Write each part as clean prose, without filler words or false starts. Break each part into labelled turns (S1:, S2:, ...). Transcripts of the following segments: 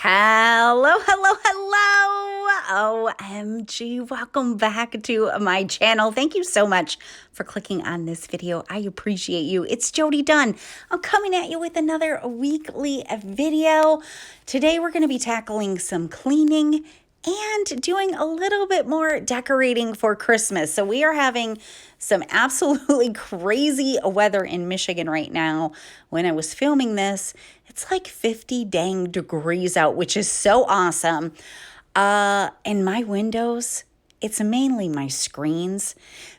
S1: Hello, hello, hello. OMG, welcome back to my channel. Thank you so much for clicking on this video. I appreciate you. It's Jody Dunn. I'm coming at you with another weekly video. Today we're going to be tackling some cleaning and doing a little bit more decorating for Christmas. So we are having some absolutely crazy weather in Michigan right now. When I was filming this, it's like 50 dang degrees out, which is so awesome. And my windows, it's mainly my screens.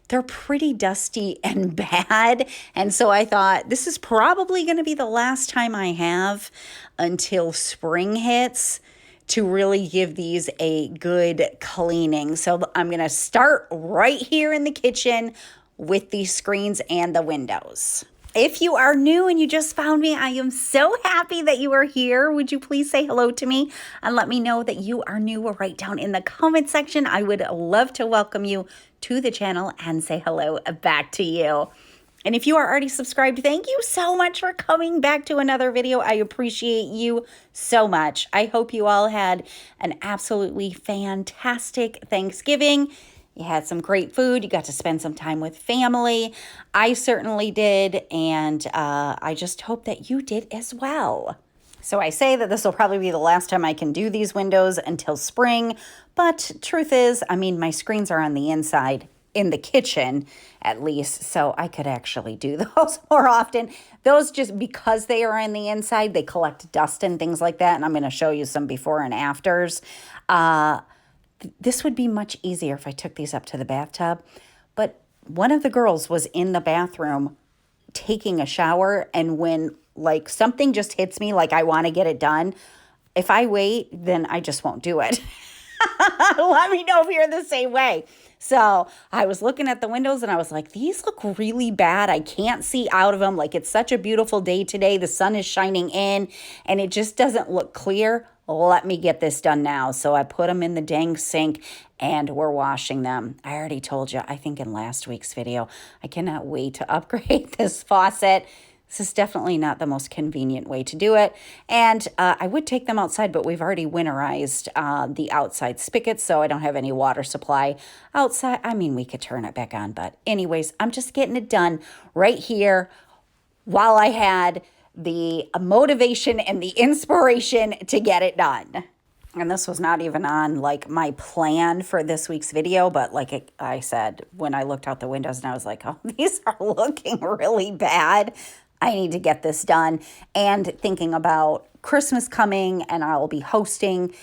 S1: They're pretty dusty and bad. And so I thought this is probably going to be the last time I have until spring hits to really give these a good cleaning. So I'm going to start right here in the kitchen with these screens and the windows. If you are new and you just found me, I am so happy that you are here. Would you please say hello to me and let me know that you are new right down in the comment section. I would love to welcome you to the channel and say hello back to you. And if you are already subscribed, thank you so much for coming back to another video. I appreciate you so much. I hope you all had an absolutely fantastic Thanksgiving. You had some great food. You got to spend some time with family. I certainly did, and I just hope that you did as well. So I say that this will probably be the last time I can do these windows until spring, but truth is, I mean, my screens are on the inside in the kitchen at least, so I could actually do those more often. Those, just because they are on the inside, they collect dust and things like that, and I'm going to show you some before and afters. This would be much easier if I took these up to the bathtub, but one of the girls was in the bathroom taking a shower, and when like something just hits me, like I want to get it done, if I wait, then I just won't do it. Let me know if you're the same way. So I was looking at the windows and I was like, these look really bad. I can't see out of them. Like, it's such a beautiful day today. The sun is shining in and it just doesn't look clear. Let me get this done now. So I put them in the dang sink and we're washing them. I already told you, I think in last week's video, I cannot wait to upgrade this faucet. This is definitely not the most convenient way to do it. And I would take them outside, but we've already winterized the outside spigots, so I don't have any water supply outside. I mean, we could turn it back on, but anyways, I'm just getting it done right here while I had the motivation and the inspiration to get it done. And this was not even on like my plan for this week's video, but like I said, when I looked out the windows and I was like, oh, these are looking really bad. I need to get this done. And thinking about Christmas coming, and I will be hosting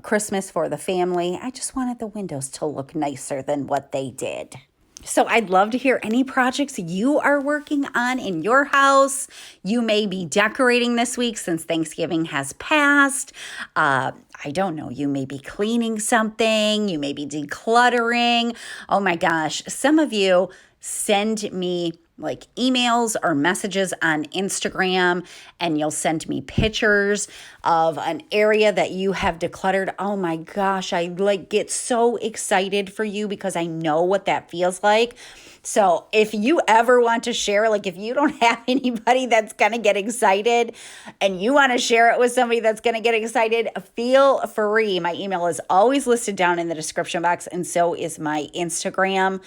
S1: Christmas for the family, I just wanted the windows to look nicer than what they did. So I'd love to hear any projects you are working on in your house. You may be decorating this week since Thanksgiving has passed. I don't know, you may be cleaning something. You may be decluttering. Oh my gosh, some of you send me like emails or messages on Instagram, and you'll send me pictures of an area that you have decluttered. Oh my gosh, I like get so excited for you because I know what that feels like. So if you ever want to share, like if you don't have anybody that's going to get excited and you want to share it with somebody that's going to get excited, feel free. My email is always listed down in the description box, and so is my Instagram.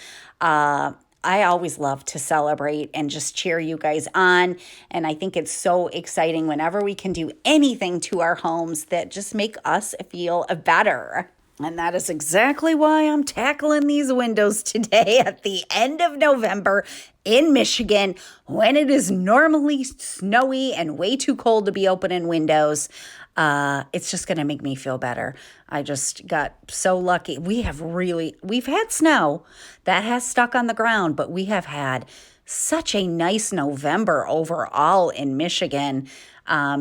S1: I always love to celebrate and just cheer you guys on. And I think it's so exciting whenever we can do anything to our homes that just make us feel better. And that is exactly why I'm tackling these windows today at the end of November in Michigan, when it is normally snowy and way too cold to be opening windows. It's just going to make me feel better. I just got so lucky. We've had snow that has stuck on the ground, but we have had such a nice November overall in Michigan.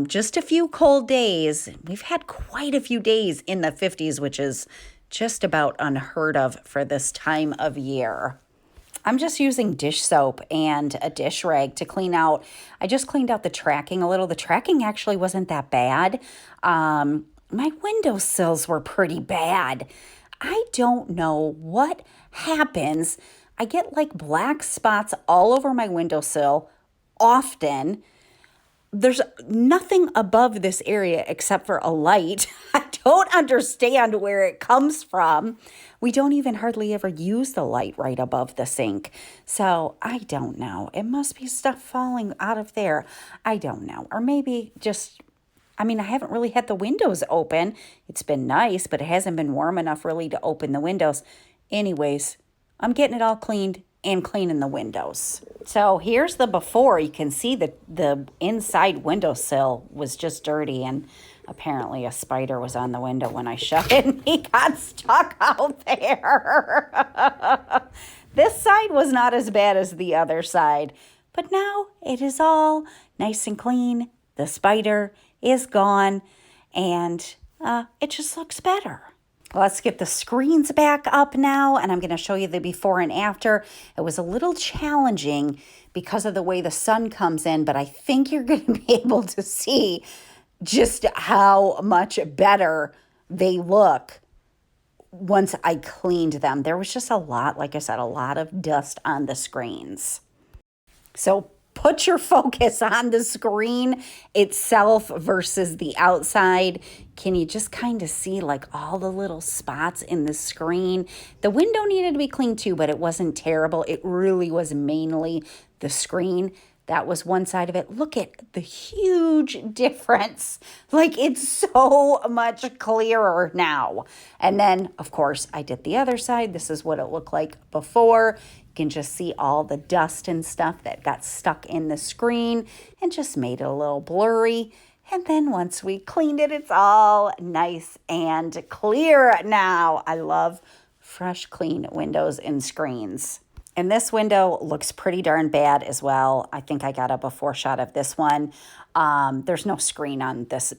S1: Just a few cold days. We've had quite a few days in the 50s, which is just about unheard of for this time of year. I'm just using dish soap and a dish rag to clean out. I just cleaned out the tracking a little. The tracking actually wasn't that bad. My windowsills were pretty bad. I don't know what happens. I get like black spots all over my windowsill often, there's nothing above this area except for a light. I don't understand where it comes from. We don't even hardly ever use the light right above the sink. So I don't know. It must be stuff falling out of there. I don't know. Or maybe just, I mean, I haven't really had the windows open. It's been nice, but it hasn't been warm enough really to open the windows. Anyways, I'm getting it all cleaned and cleaning the windows. So here's the before. You can see that the inside windowsill was just dirty, and apparently a spider was on the window when I shut it and he got stuck out there. This side was not as bad as the other side, but now it is all nice and clean. The spider is gone, and it just looks better. Let's get the screens back up now, and I'm going to show you the before and after. It was a little challenging because of the way the sun comes in, but I think you're going to be able to see just how much better they look once I cleaned them. There was just a lot, like I said, a lot of dust on the screens. So put your focus on the screen itself versus the outside. Can you just kind of see like all the little spots in the screen? The window needed to be cleaned too, but it wasn't terrible. It really was mainly the screen. That was one side of it. Look at the huge difference. Like, it's so much clearer now. And then, of course, I did the other side. This is what it looked like before. You can just see all the dust and stuff that got stuck in the screen and just made it a little blurry. And then once we cleaned it, it's all nice and clear now. I love fresh, clean windows and screens. And this window looks pretty darn bad as well. I think I got a before shot of this one. There's no screen on this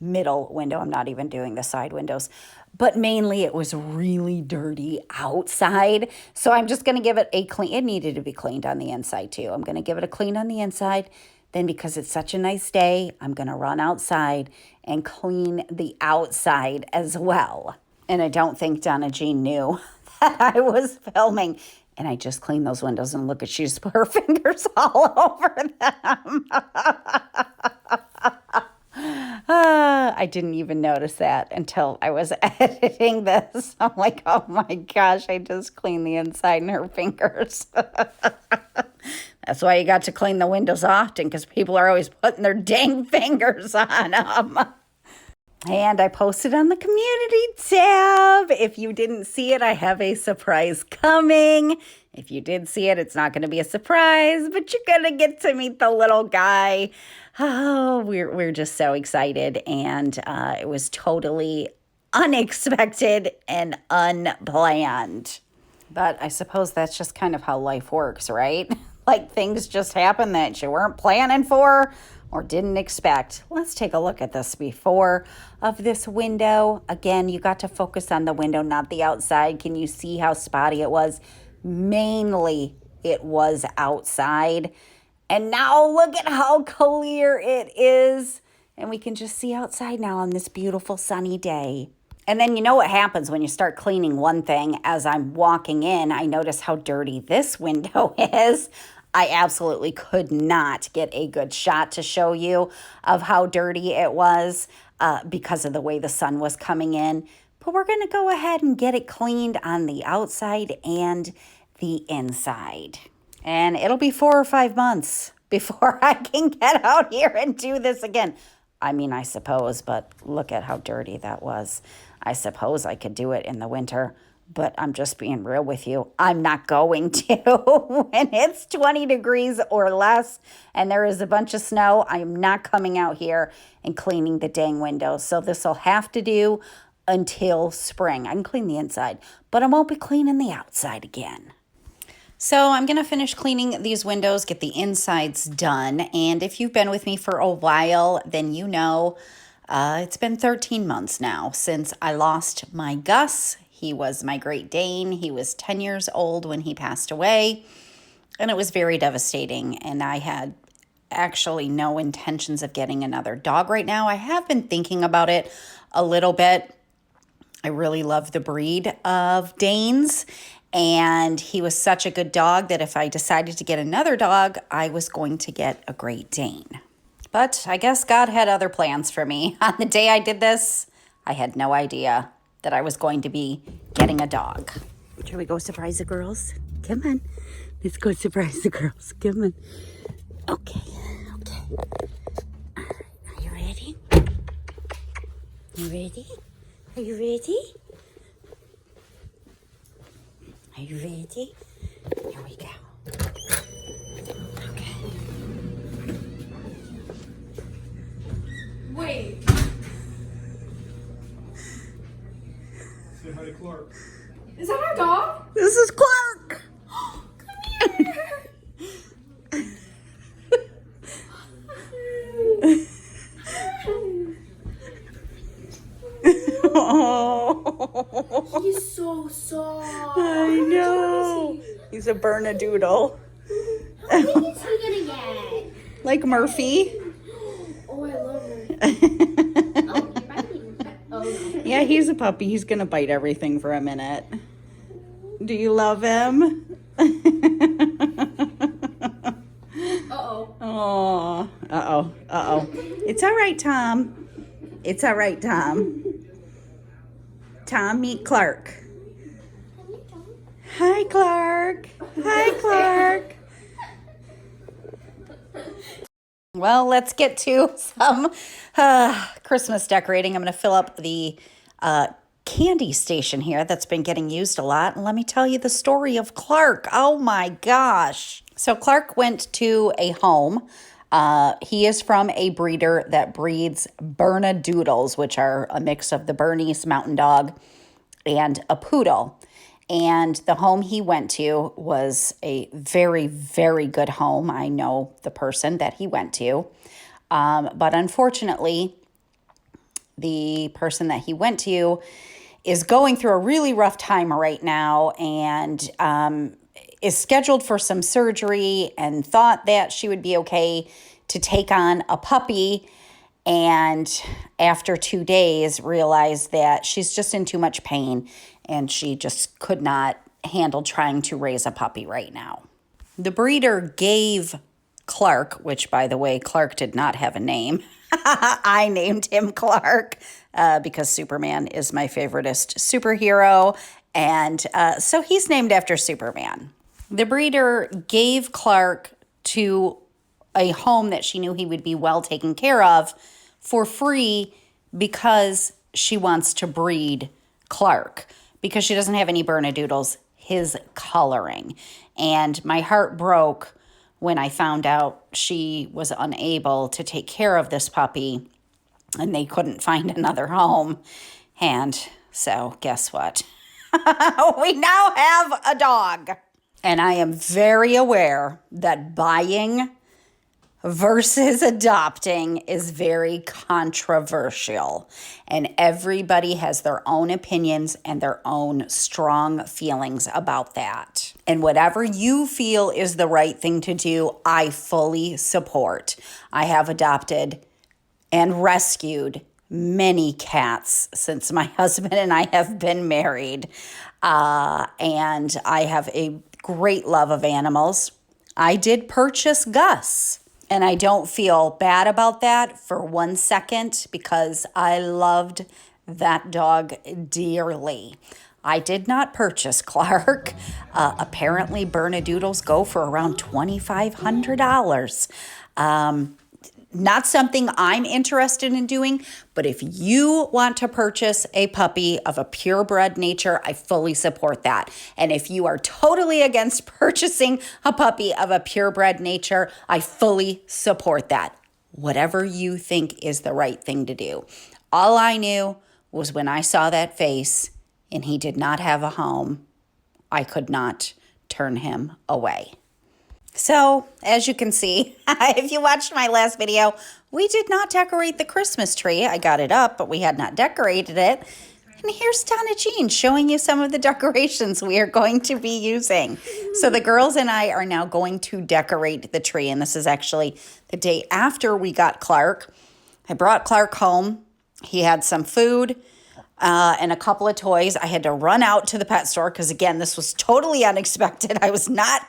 S1: middle window. I'm not even doing the side windows. But mainly it was really dirty outside. So I'm just going to give it a clean. It needed to be cleaned on the inside too. I'm going to give it a clean on the inside. Then because it's such a nice day, I'm going to run outside and clean the outside as well. And I don't think Donna Jean knew that I was filming. And I just cleaned those windows, and look at, she just put her fingers all over them. I didn't even notice that until I was editing this. I'm like, oh my gosh, I just cleaned the inside and her fingers. That's why you got to clean the windows often, because people are always putting their dang fingers on them. And I posted on the community tab. If you didn't see it, I have a surprise coming. If you did see it, it's not going to be a surprise, but you're going to get to meet the little guy. Oh, we're just so excited. And it was totally unexpected and unplanned. But I suppose that's just kind of how life works, right? Like things just happen that you weren't planning for or didn't expect. Let's take a look at this before of this window. Again, you got to focus on the window, not the outside. Can you see how spotty it was? Mainly it was outside. And now look at how clear it is. And we can just see outside now on this beautiful sunny day. And then you know what happens when you start cleaning one thing. As I'm walking in, I notice how dirty this window is. I absolutely could not get a good shot to show you of how dirty it was because of the way the sun was coming in. But we're going to go ahead and get it cleaned on the outside and the inside. And it'll be 4 or 5 months before I can get out here and do this again. I mean, I suppose, but look at how dirty that was. I suppose I could do it in the winter, but I'm just being real with you. I'm not going to. When it's 20 degrees or less and there is a bunch of snow, I'm not coming out here and cleaning the dang windows. So this will have to do until spring. I can clean the inside, but I won't be cleaning the outside again. So I'm going to finish cleaning these windows, get the insides done. And if you've been with me for a while, then you know it's been 13 months now since I lost my Gus. He was my Great Dane. He was 10 years old when he passed away, and it was very devastating. And I had actually no intentions of getting another dog right now. I have been thinking about it a little bit. I really love the breed of Danes, and he was such a good dog that if I decided to get another dog, I was going to get a Great Dane. But I guess God had other plans for me. On the day I did this, I had no idea that I was going to be getting a dog. Shall we go surprise the girls? Come on. Let's go surprise the girls. Come on. Okay. Are you ready? You ready? Are you ready? Are you ready? Here we go. Okay.
S2: Wait. Say hi to Clark. Is that our dog?
S1: This is Clark.
S2: Come here.
S1: Oh.
S2: He's so soft.
S1: I know. He's a Bernedoodle.
S2: How big is he gonna get?
S1: Like Murphy.
S2: Oh, I love her. Oh, you're biting. Oh, no.
S1: Yeah, he's a puppy. He's going to bite everything for a minute. Do you love him?
S2: Uh-oh.
S1: Oh, uh-oh. It's all right, Tom. It's all right, Tom. Tom, meet Clark. Hi, Clark. Hi, Clark. Well, let's get to some Christmas decorating. I'm going to fill up the candy station here that's been getting used a lot. And let me tell you the story of Clark. Oh, my gosh. So Clark went to a home. He is from a breeder that breeds Bernedoodles, which are a mix of the Bernese Mountain Dog and a Poodle. And the home he went to was a very, very good home. I know the person that he went to. But unfortunately, the person that he went to is going through a really rough time right now and is scheduled for some surgery and thought that she would be okay to take on a puppy. And after 2 days, realized that she's just in too much pain and she just could not handle trying to raise a puppy right now. The breeder gave Clark, which, by the way, Clark did not have a name. I named him Clark because Superman is my favoriteest superhero. And so he's named after Superman. The breeder gave Clark to a home that she knew he would be well taken care of for free because she wants to breed Clark, because she doesn't have any Bernedoodles his coloring. And my heart broke when I found out she was unable to take care of this puppy and they couldn't find another home. And so guess what? We now have a dog. And I am very aware that buying versus adopting is very controversial. And everybody has their own opinions and their own strong feelings about that. And whatever you feel is the right thing to do, I fully support. I have adopted and rescued many cats since my husband and I have been married. And I have a great love of animals. I did purchase Gus. And I don't feel bad about that for 1 second because I loved that dog dearly. I did not purchase Clark. Apparently, Bernedoodles go for around $2,500. Not something I'm interested in doing, but if you want to purchase a puppy of a purebred nature, I fully support that. And if you are totally against purchasing a puppy of a purebred nature, I fully support that. Whatever you think is the right thing to do. All I knew was when I saw that face and he did not have a home, I could not turn him away. So, as you can see, if you watched my last video, we did not decorate the Christmas tree. I got it up, but we had not decorated it. And here's Donna Jean showing you some of the decorations we are going to be using. So the girls and I are now going to decorate the tree. And this is actually the day after we got Clark. I brought Clark home. He had some food. and a couple of toys. I had to run out to the pet store because, again, this was totally unexpected. I was not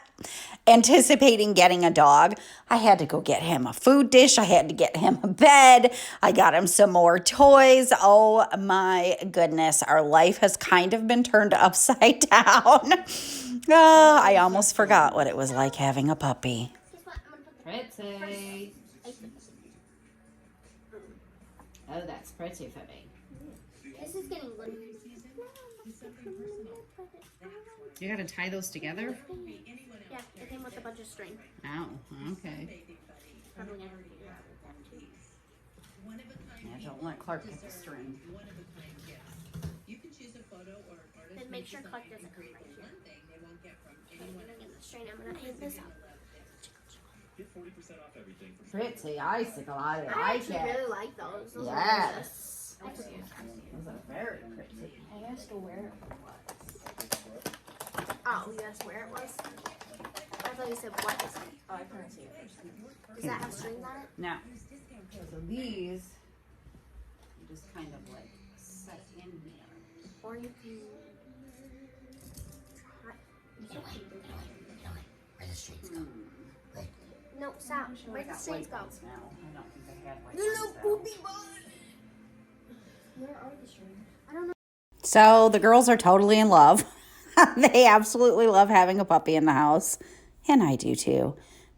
S1: anticipating getting a dog. I had to go get him a food dish. I had to get him a bed. I got him some more toys. Oh my goodness. Our life has kind of been turned upside down. I almost forgot what it was like having a puppy.
S3: Pretty. Oh, that's pretty for me.
S2: This is getting good.
S3: You gotta tie those together?
S2: Yeah, it came with a bunch of string.
S3: Oh, okay.
S2: Probably never do
S3: Yeah, don't let Clark get the string.
S2: Then make sure Clark doesn't come right here. I'm gonna get the string. I'm gonna hang this up.
S3: Pretty icicle. I
S2: I
S3: like
S2: actually
S3: it.
S2: really like those. Those
S3: Yes.
S2: are delicious.
S3: Those are very pretty.
S2: I asked her where it was. Oh, you asked where it was? I thought you said what is it? Oh, I couldn't see it first. Does that have strings on it?
S3: Now, so these, you just kind of like set in here.
S2: Or you can...
S4: Where the strings go? Wait.
S2: No, stop. Where the strings go?
S3: Now, I don't think I had white
S2: The little
S3: ones now.
S2: poopy bun! Where are the strings? I don't know.
S1: So the girls are totally in love. They absolutely love having a puppy in the house. And I do too.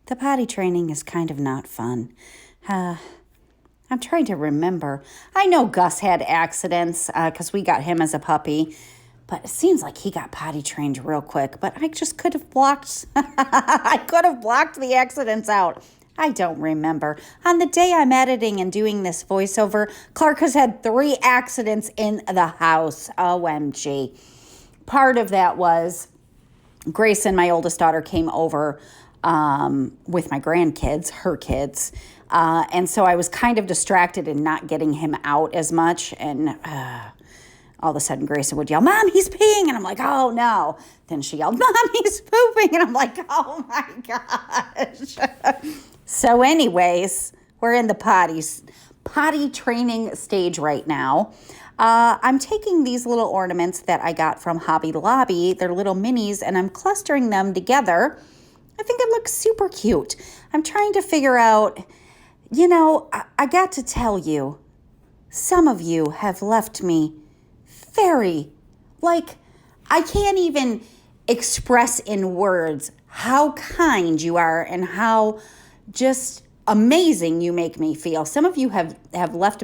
S1: The potty training is kind of not fun. I'm trying to remember. I know Gus had accidents because we got him as a puppy. But it seems like he got potty trained real quick. But I just could have blocked. I could have blocked the accidents out. I don't remember. On the day I'm editing and doing this voiceover, Clark has had 3 accidents in the house. OMG. Part of that was Grayson, my oldest daughter, came over with my grandkids, her kids. And so I was kind of distracted in not getting him out as much. And all of a sudden Grayson would yell, "Mom, he's peeing." And I'm like, "Oh, no." Then she yelled, "Mom, he's pooping." And I'm like, "Oh, my gosh." So anyways, we're in the potty training stage right now. I'm taking these little ornaments that I got from Hobby Lobby. They're little minis, and I'm clustering them together. I think it looks super cute. I'm trying to figure out, I got to tell you, some of you have left me very, I can't even express in words how kind you are and how just amazing you make me feel. Some of you have left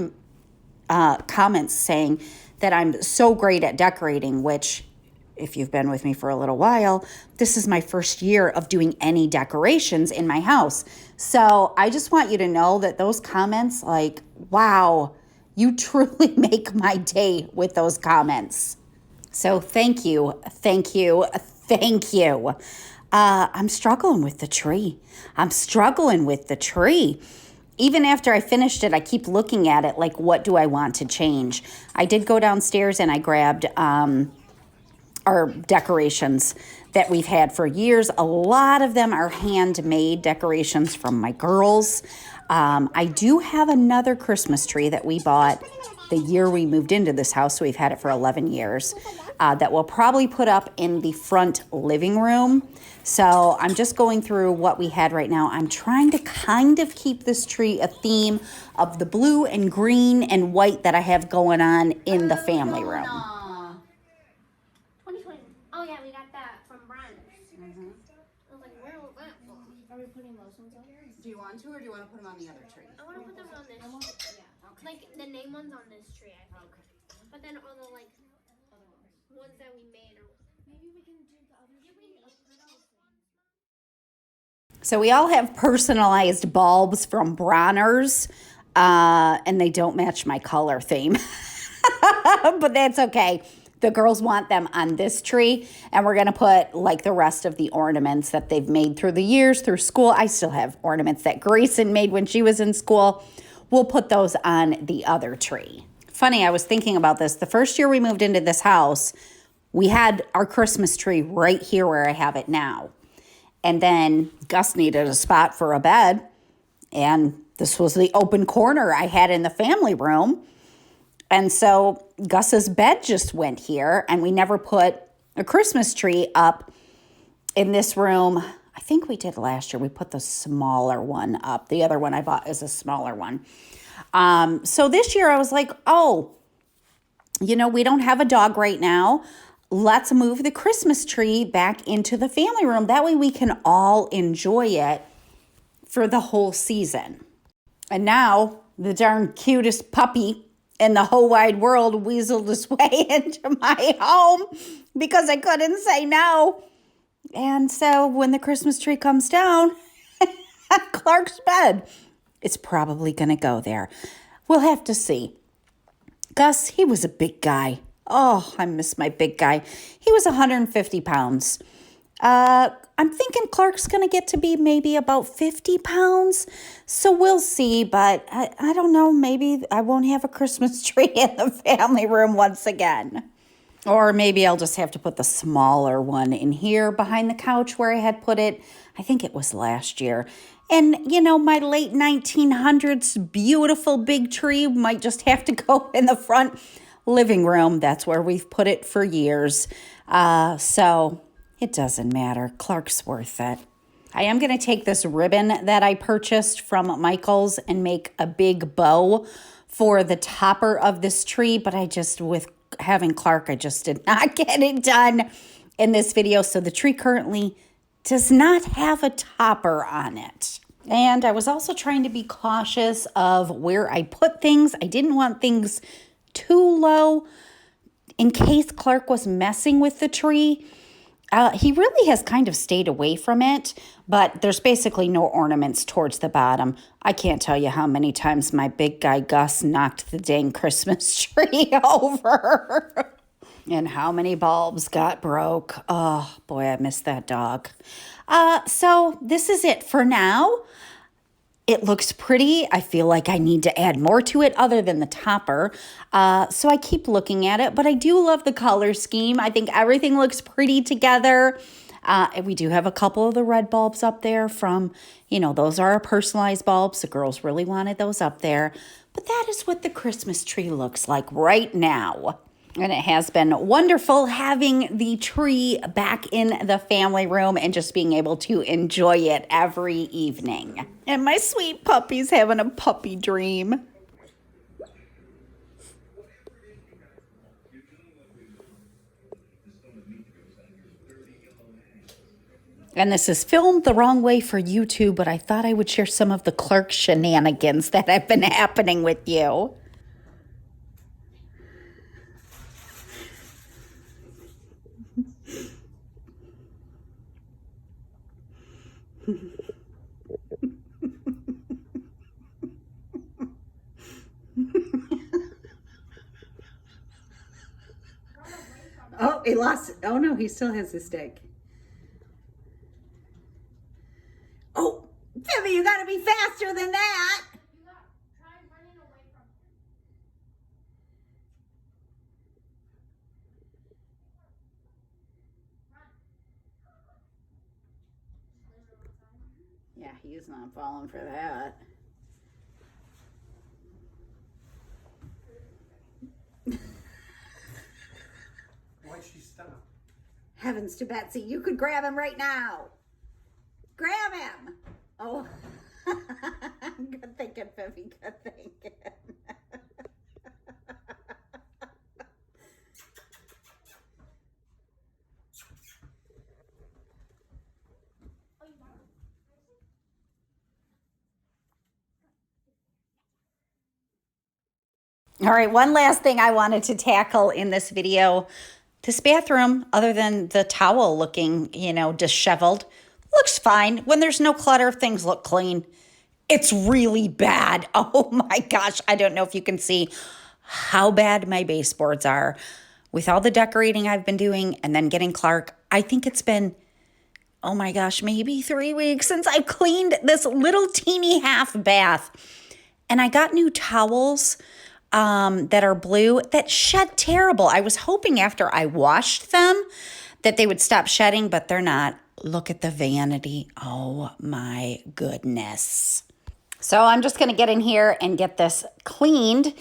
S1: comments saying that I'm so great at decorating, which, if you've been with me for a little while, this is my first year of doing any decorations in my house. So I just want you to know that those comments, wow, you truly make my day with those comments. So thank you, thank you, thank you. I'm struggling with the tree. Even after I finished it, I keep looking at it like, what do I want to change? I did go downstairs and I grabbed our decorations that we've had for years. A lot of them are handmade decorations from my girls. I do have another Christmas tree that we bought the year we moved into this house. So we've had it for 11 years that we'll probably put up in the front living room. So I'm just going through what we had right now. I'm trying to kind of keep this tree a theme of the blue and green and white that I have going on in the family room.
S2: 2020. Oh, yeah, we got that from Brian. I was like, where was that from? Are we putting those ones on?
S3: Do you want to, or do you want to put them on the other tree?
S2: I want to put them on this. Like, the name ones on this tree, I think. But then all the, ones that we made. Maybe we can do the other tree.
S1: So we all have personalized bulbs from Bronner's, and they don't match my color theme. But that's okay. The girls want them on this tree, and we're going to put the rest of the ornaments that they've made through the years, through school. I still have ornaments that Grayson made when she was in school. We'll put those on the other tree. Funny, I was thinking about this. The first year we moved into this house, we had our Christmas tree right here where I have it now. And then Gus needed a spot for a bed, and this was the open corner I had in the family room. And so Gus's bed just went here, and we never put a Christmas tree up in this room. I think we did last year. We put the smaller one up. The other one I bought is a smaller one. So this year I was like, oh, you know, we don't have a dog right now. Let's move the Christmas tree back into the family room. That way we can all enjoy it for the whole season. And now the darn cutest puppy in the whole wide world weaseled his way into my home because I couldn't say no. And so when the Christmas tree comes down, Clark's bed, it's probably going to go there. We'll have to see. Gus, he was a big guy. Oh, I miss my big guy. He was 150 pounds. I'm thinking Clark's going to get to be maybe about 50 pounds. So we'll see. But I don't know. Maybe I won't have a Christmas tree in the family room once again. Or maybe I'll just have to put the smaller one in here behind the couch where I had put it. I think it was last year. And, you know, my late 1900s beautiful big tree might just have to go in the front living room. That's where we've put it for years. So it doesn't matter. Clark's worth it. I am going to take this ribbon that I purchased from Michael's and make a big bow for the topper of this tree. But with having Clark, I just did not get it done in this video. So the tree currently does not have a topper on it. And I was also trying to be cautious of where I put things. I didn't want things too low in case Clark was messing with the tree. He really has kind of stayed away from it, but there's basically no ornaments towards the bottom. I can't tell you how many times my big guy Gus knocked the dang Christmas tree over. And how many bulbs got broke. Oh, boy, I miss that dog. So this is it for now. It looks pretty. I feel like I need to add more to it other than the topper. So I keep looking at it, but I do love the color scheme. I think everything looks pretty together. And we do have a couple of the red bulbs up there from, you know, those are our personalized bulbs. The girls really wanted those up there. But that is what the Christmas tree looks like right now. And it has been wonderful having the tree back in the family room and just being able to enjoy it every evening. And my sweet puppy's having a puppy dream. And this is filmed the wrong way for YouTube, but I thought I would share some of the Clark shenanigans that have been happening with you. Oh, he lost it. Oh, no, he still has his stick. Oh, Timmy, you got to be faster than that.
S2: Try running away from him.
S1: Yeah, he's not falling for that.
S5: Why'd she stop?
S1: Heavens to Betsy, you could grab him right now. Grab him. Oh, good thinking, Phoebe, good thinking. All right, one last thing I wanted to tackle in this video. This bathroom, other than the towel looking, you know, disheveled, looks fine. When there's no clutter, things look clean. It's really bad. Oh my gosh, I don't know if you can see how bad my baseboards are. With all the decorating I've been doing and then getting Clark, I think it's been, oh my gosh, maybe 3 weeks since I've cleaned this little teeny half bath. And I got new towels that are blue that shed terrible. I was hoping after I washed them that they would stop shedding, but they're not. Look at the vanity. Oh my goodness. So I'm just going to get in here and get this cleaned.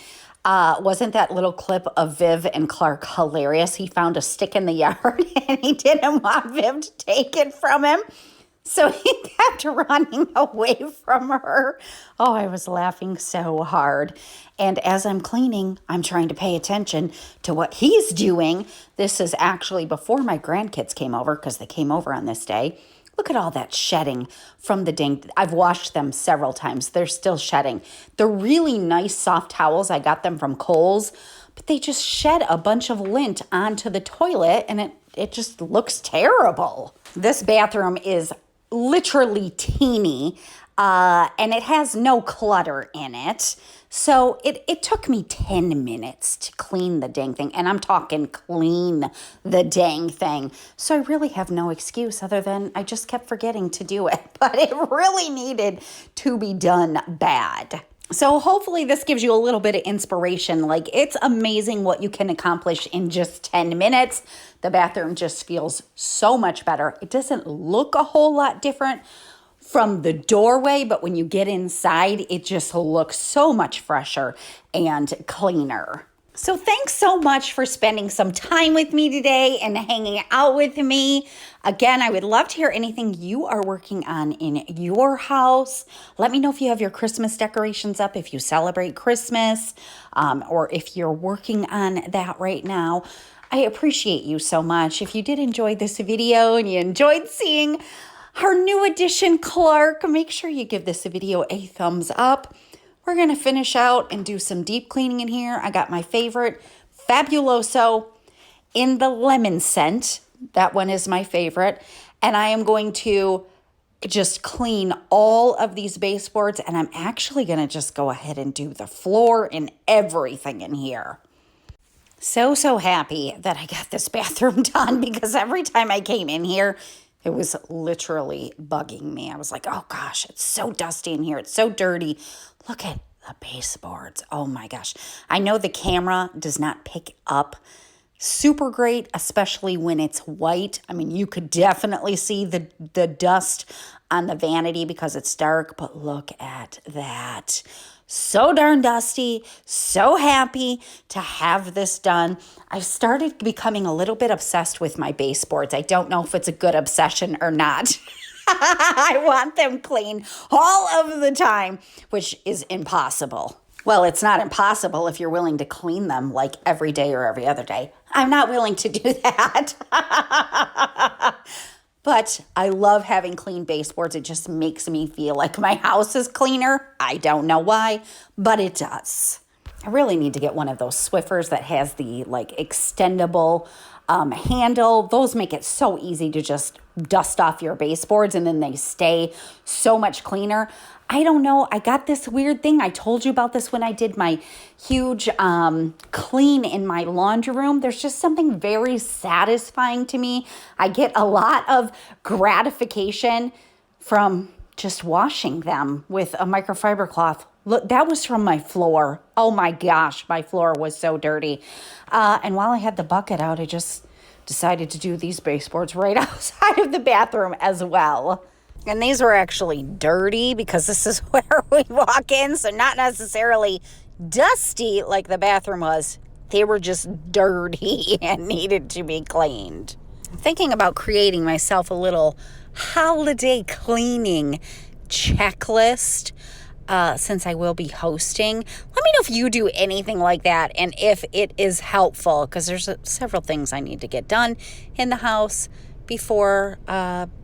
S1: Wasn't that little clip of Viv and Clark hilarious? He found a stick in the yard and he didn't want Viv to take it from him. So he kept running away from her. Oh, I was laughing so hard. And as I'm cleaning, I'm trying to pay attention to what he's doing. This is actually before my grandkids came over, because they came over on this day. Look at all that shedding from the ding. I've washed them several times. They're still shedding. They're really nice soft towels. I got them from Kohl's, but they just shed a bunch of lint onto the toilet, and it just looks terrible. This bathroom is literally teeny, and it has no clutter in it. So it took me 10 minutes to clean the dang thing, and I'm talking clean the dang thing. So I really have no excuse other than I just kept forgetting to do it, but it really needed to be done bad. So hopefully this gives you a little bit of inspiration. Like, it's amazing what you can accomplish in just 10 minutes. The bathroom just feels so much better. It doesn't look a whole lot different from the doorway, but when you get inside, it just looks so much fresher and cleaner. So thanks so much for spending some time with me today and hanging out with me. Again, I would love to hear anything you are working on in your house. Let me know if you have your Christmas decorations up, if you celebrate Christmas, or if you're working on that right now. I appreciate you so much. If you did enjoy this video and you enjoyed seeing our new addition, Clark, make sure you give this video a thumbs up. We're going to finish out and do some deep cleaning in here. I got my favorite, Fabuloso, in the lemon scent. That one is my favorite. And I am going to just clean all of these baseboards. And I'm actually going to just go ahead and do the floor and everything in here. So happy that I got this bathroom done, because every time I came in here, it was literally bugging me. I was like, oh gosh, it's so dusty in here. It's so dirty. Look at the baseboards. Oh my gosh. I know the camera does not pick up super great, especially when it's white. I mean, you could definitely see the dust on the vanity because it's dark, but look at that. So darn dusty, so happy to have this done. I've started becoming a little bit obsessed with my baseboards. I don't know if it's a good obsession or not. I want them clean all of the time, which is impossible. Well, it's not impossible if you're willing to clean them like every day or every other day. I'm not willing to do that. But I love having clean baseboards. It just makes me feel like my house is cleaner. I don't know why, but it does. I really need to get one of those Swiffers that has the like extendable handle. Those make it so easy to just dust off your baseboards, and then they stay so much cleaner. I don't know. I got this weird thing. I told you about this when I did my huge clean in my laundry room. There's just something very satisfying to me. I get a lot of gratification from just washing them with a microfiber cloth. Look, that was from my floor. Oh my gosh, my floor was so dirty. And while I had the bucket out, I just decided to do these baseboards right outside of the bathroom as well. And these were actually dirty because this is where we walk in, so not necessarily dusty like the bathroom was. They were just dirty and needed to be cleaned. I'm thinking about creating myself a little holiday cleaning checklist since I will be hosting. Let me know if you do anything like that and if it is helpful, because there's several things I need to get done in the house before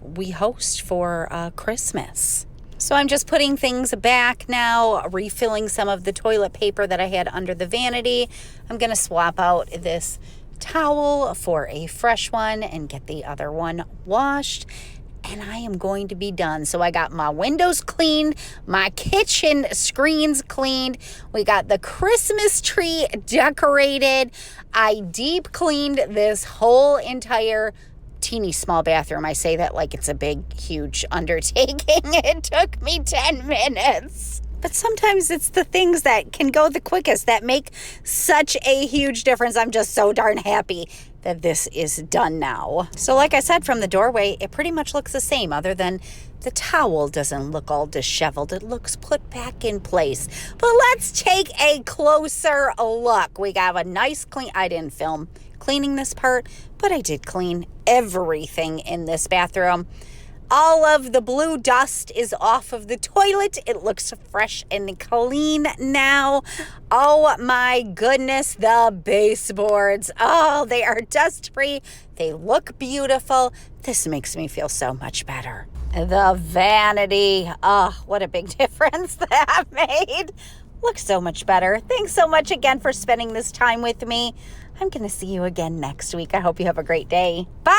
S1: we host for Christmas. So I'm just putting things back now, refilling some of the toilet paper that I had under the vanity. I'm going to swap out this towel for a fresh one and get the other one washed. And I am going to be done. So I got my windows cleaned, my kitchen screens cleaned. We got the Christmas tree decorated. I deep cleaned this whole entire teeny small bathroom. I say that like it's a big, huge undertaking. It took me 10 minutes. But sometimes it's the things that can go the quickest that make such a huge difference. I'm just so darn happy that this is done now. So like I said, from the doorway, it pretty much looks the same other than the towel doesn't look all disheveled. It looks put back in place. But let's take a closer look. We got a nice clean, I didn't film cleaning this part, but I did clean everything in this bathroom. All of the blue dust is off of the toilet. It looks fresh and clean now. Oh my goodness, the baseboards. Oh, they are dust free. They look beautiful. This makes me feel so much better. The vanity. Oh, what a big difference that made. Looks so much better. Thanks so much again for spending this time with me. I'm going to see you again next week. I hope you have a great day. Bye.